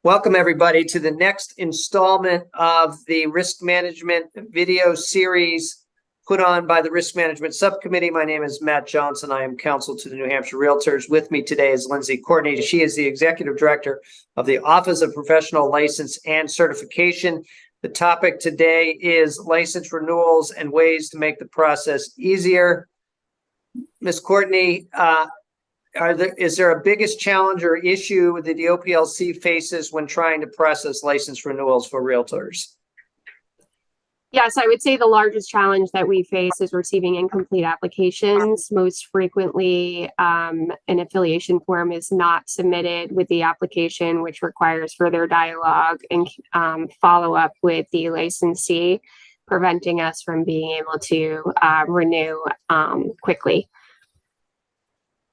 Welcome, everybody, to the next installment of the risk management video series put on by the Risk Management Subcommittee. My name is Matt Johnson. I am counsel to the New Hampshire Realtors. With me today is Lindsay Courtney. She is the Executive Director of the Office of Professional License and Certification. The topic today is license renewals and ways to make the process easier. Ms. Courtney, is there a biggest challenge or issue that the OPLC faces when trying to process license renewals for realtors? Yes, I would say the largest challenge that we face is receiving incomplete applications. Most frequently, an affiliation form is not submitted with the application, which requires further dialogue and follow-up with the licensee, preventing us from being able to renew quickly.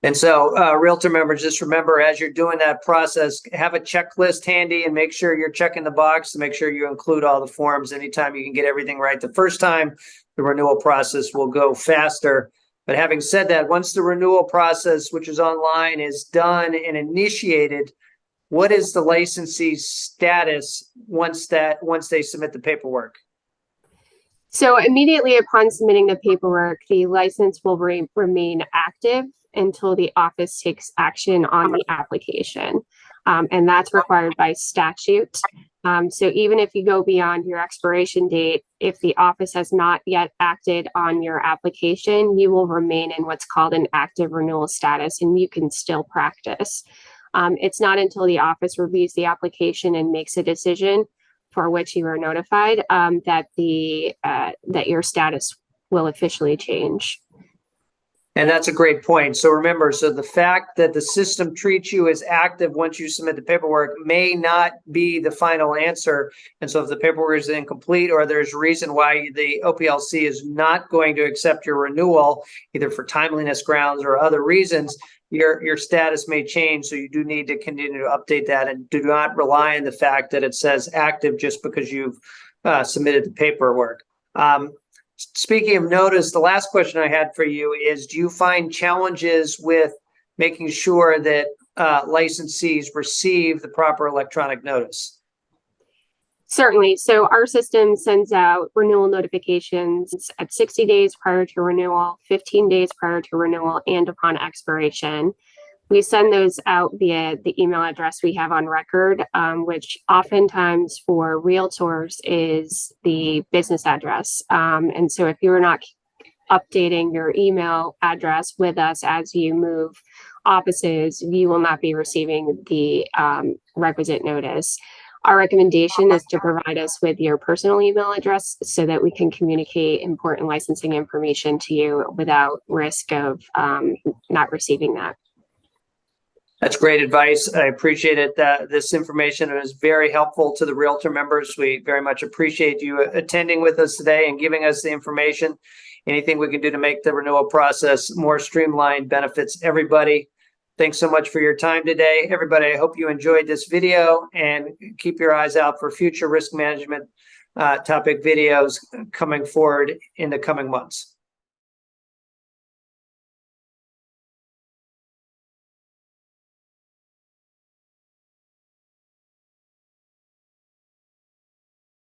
And so, realtor members, just remember, as you're doing that process, have a checklist handy and make sure you're checking the box to make sure you include all the forms. Anytime you can get everything right the first time, the renewal process will go faster. But having said that, once the renewal process, which is online, is done and initiated, what is the licensee's status once they submit the paperwork? So immediately upon submitting the paperwork, the license will remain active until the office takes action on the application. And that's required by statute. So even if you go beyond your expiration date, if the office has not yet acted on your application, you will remain in what's called an active renewal status, and you can still practice. It's not until the office reviews the application and makes a decision for which you are notified that your status will officially change. And that's a great point. So remember, the fact that the system treats you as active once you submit the paperwork may not be the final answer. And so if the paperwork is incomplete or there's reason why the OPLC is not going to accept your renewal, either for timeliness grounds or other reasons, your status may change. So you do need to continue to update that, and do not rely on the fact that it says active just because you've submitted the paperwork. Speaking of notice, the last question I had for you is, do you find challenges with making sure that licensees receive the proper electronic notice? Certainly. So our system sends out renewal notifications at 60 days prior to renewal, 15 days prior to renewal, and upon expiration. We send those out via the email address we have on record, which oftentimes for realtors is the business address. And so if you're not updating your email address with us as you move offices, you will not be receiving the requisite notice. Our recommendation is to provide us with your personal email address so that we can communicate important licensing information to you without risk of not receiving that. That's great advice. I appreciate it. This information is very helpful to the realtor members. We very much appreciate you attending with us today and giving us the information. Anything we can do to make the renewal process more streamlined benefits everybody. Thanks so much for your time today. Everybody, I hope you enjoyed this video, and keep your eyes out for future risk management topic videos coming forward in the coming months.